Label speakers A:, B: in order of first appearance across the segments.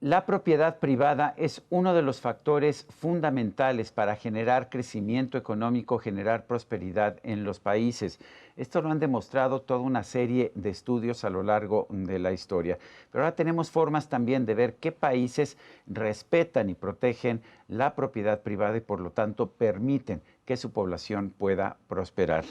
A: La propiedad privada es uno de los factores fundamentales para generar crecimiento económico, generar prosperidad en los países. Esto lo han demostrado toda una serie de estudios a lo largo de la historia. Pero ahora tenemos formas también de ver qué países respetan y protegen la propiedad privada y por lo tanto permiten que su población pueda prosperar.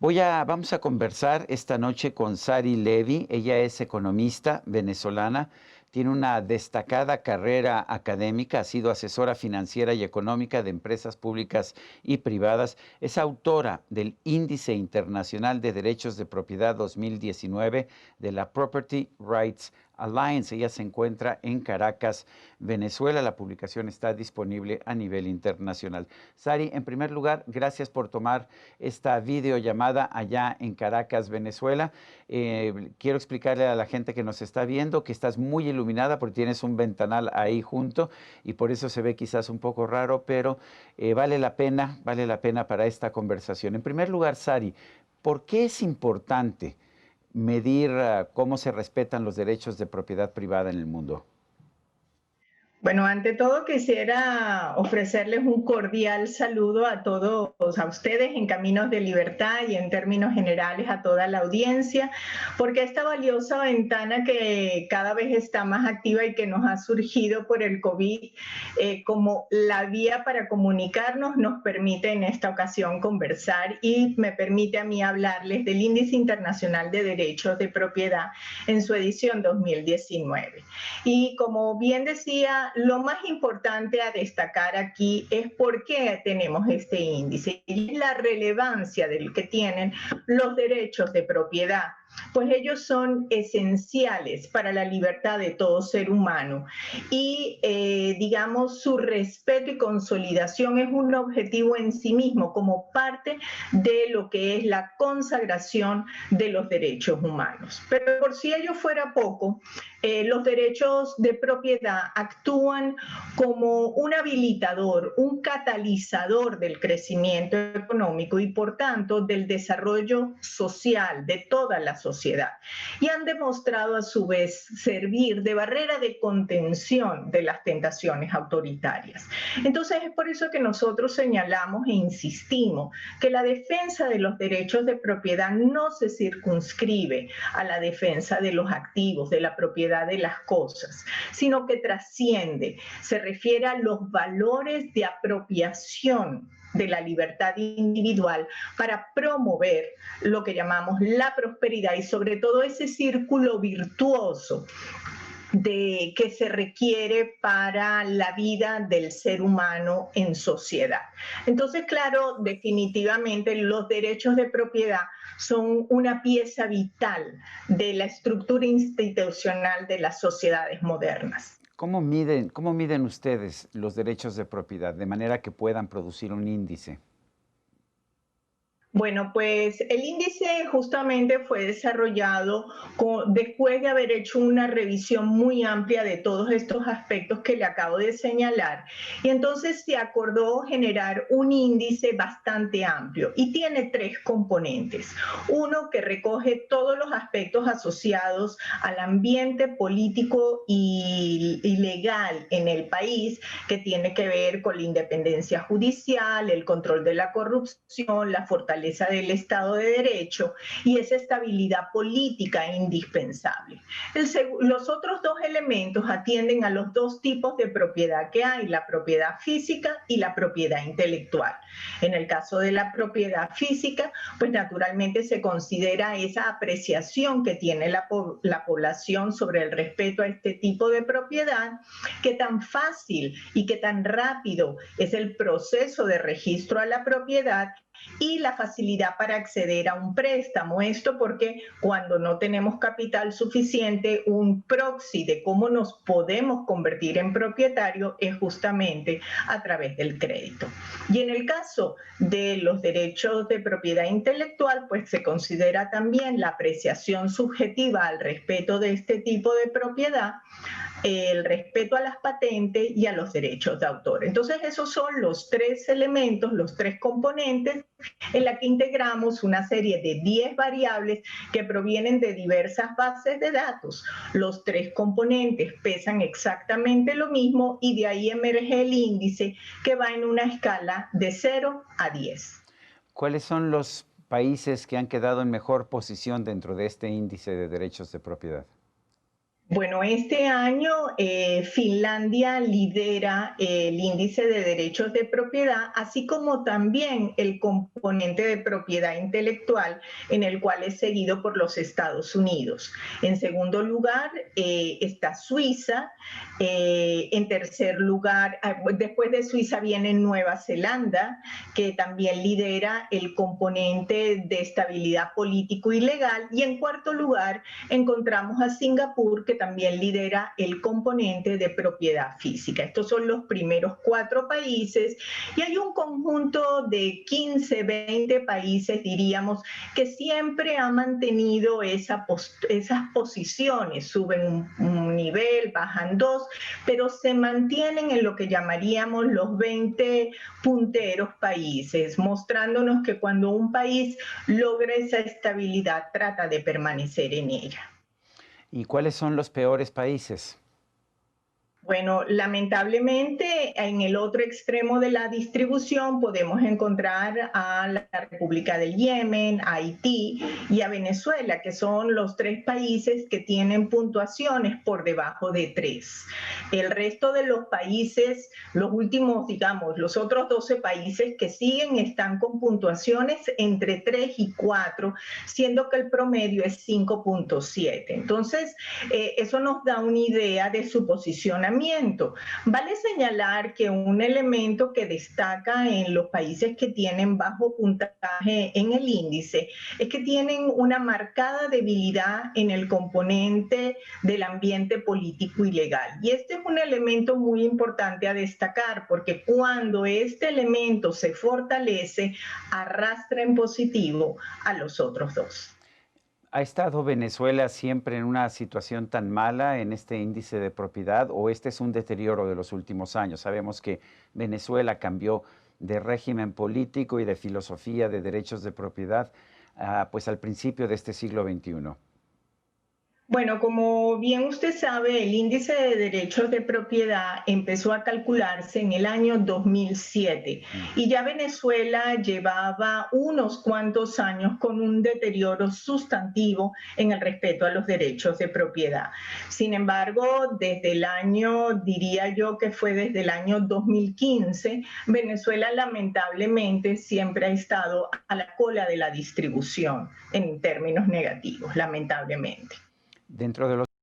A: Vamos a conversar esta noche con Sari Levy. Ella es economista venezolana, tiene una destacada carrera académica, ha sido asesora financiera y económica de empresas públicas y privadas, es autora del Índice Internacional de Derechos de Propiedad 2019 de la Property Rights Alliance. Ella se encuentra en Caracas, Venezuela. La publicación está disponible a nivel internacional. Sari, en primer lugar, gracias por tomar esta videollamada allá en Caracas, Venezuela. Quiero explicarle a la gente que nos está viendo que estás muy iluminada porque tienes un ventanal ahí junto y por eso se ve quizás un poco raro, pero vale la pena para esta conversación. En primer lugar, Sari, ¿por qué es importante medir cómo se respetan los derechos de propiedad privada en el mundo?
B: Bueno, ante todo quisiera ofrecerles un cordial saludo a todos, a ustedes en Caminos de Libertad y en términos generales a toda la audiencia, porque esta valiosa ventana que cada vez está más activa y que nos ha surgido por el COVID como la vía para comunicarnos nos permite en esta ocasión conversar y me permite a mí hablarles del Índice Internacional de Derechos de Propiedad en su edición 2019. Y como bien decía, lo más importante a destacar aquí es por qué tenemos este índice y la relevancia del que tienen los derechos de propiedad, pues ellos son esenciales para la libertad de todo ser humano y digamos su respeto y consolidación es un objetivo en sí mismo como parte de lo que es la consagración de los derechos humanos. Pero por si ello fuera poco, los derechos de propiedad actúan como un habilitador, un catalizador del crecimiento económico y por tanto del desarrollo social de toda la sociedad. Y han demostrado a su vez servir de barrera de contención de las tentaciones autoritarias. Entonces es por eso que nosotros señalamos e insistimos que la defensa de los derechos de propiedad no se circunscribe a la defensa de los activos, de la propiedad de las cosas, sino que trasciende, se refiere a los valores de apropiación de la libertad individual para promover lo que llamamos la prosperidad y sobre todo ese círculo virtuoso que se requiere para la vida del ser humano en sociedad. Entonces, claro, definitivamente los derechos de propiedad son una pieza vital de la estructura institucional de las sociedades modernas.
A: ¿Cómo miden ustedes los derechos de propiedad de manera que puedan producir un índice?
B: Bueno, pues el índice justamente fue desarrollado después de haber hecho una revisión muy amplia de todos estos aspectos que le acabo de señalar. Y entonces se acordó generar un índice bastante amplio y tiene tres componentes. Uno que recoge todos los aspectos asociados al ambiente político y legal en el país, que tiene que ver con la independencia judicial, el control de la corrupción, la fortaleza del Estado de Derecho y esa estabilidad política indispensable. Los otros dos elementos atienden a los dos tipos de propiedad que hay, la propiedad física y la propiedad intelectual. En el caso de la propiedad física, pues naturalmente se considera esa apreciación que tiene la población sobre el respeto a este tipo de propiedad, que tan fácil y que tan rápido es el proceso de registro a la propiedad y la facilidad para acceder a un préstamo. Esto porque cuando no tenemos capital suficiente, un proxy de cómo nos podemos convertir en propietario es justamente a través del crédito. Y en el caso de los derechos de propiedad intelectual, pues se considera también la apreciación subjetiva al respeto de este tipo de propiedad el respeto a las patentes y a los derechos de autor. Entonces, esos son los tres elementos, los tres componentes en la que integramos una serie de 10 variables que provienen de diversas bases de datos. Los tres componentes pesan exactamente lo mismo y de ahí emerge el índice que va en una escala de 0 a 10.
A: ¿Cuáles son los países que han quedado en mejor posición dentro de este índice de derechos de propiedad?
B: Bueno, este año Finlandia lidera el índice de derechos de propiedad, así como también el componente de propiedad intelectual, en el cual es seguido por los Estados Unidos. En segundo lugar está Suiza. En tercer lugar, después de Suiza viene Nueva Zelanda, que también lidera el componente de estabilidad político y legal. Y en cuarto lugar encontramos a Singapur, que también lidera el componente de propiedad física. Estos son los primeros 4 países y hay un conjunto de 15, 20 países, diríamos, que siempre ha mantenido esas posiciones. Suben un nivel, bajan 2, pero se mantienen en lo que llamaríamos los 20 punteros países, mostrándonos que cuando un país logra esa estabilidad, trata de permanecer en ella.
A: ¿Y cuáles son los peores países?
B: Bueno, lamentablemente en el otro extremo de la distribución podemos encontrar a la República del Yemen, a Haití y a Venezuela, que son los 3 países que tienen puntuaciones por debajo de 3. El resto de los países, los últimos, digamos, los otros 12 países que siguen están con puntuaciones entre 3 y 4, siendo que el promedio es 5.7. Entonces, eso nos da una idea de su posicionamiento. Vale señalar que un elemento que destaca en los países que tienen bajo puntaje en el índice es que tienen una marcada debilidad en el componente del ambiente político y legal. Y este es un elemento muy importante a destacar porque cuando este elemento se fortalece, arrastra en positivo a los otros 2.
A: ¿Ha estado Venezuela siempre en una situación tan mala en este índice de propiedad o este es un deterioro de los últimos años? Sabemos que Venezuela cambió de régimen político y de filosofía de derechos de propiedad, pues al principio de este siglo XXI.
B: Bueno, como bien usted sabe, el índice de derechos de propiedad empezó a calcularse en el año 2007 y ya Venezuela llevaba unos cuantos años con un deterioro sustantivo en el respeto a los derechos de propiedad. Sin embargo, desde el año, diría yo que fue desde el año 2015, Venezuela lamentablemente siempre ha estado a la cola de la distribución en términos negativos, lamentablemente.
A: Dentro de los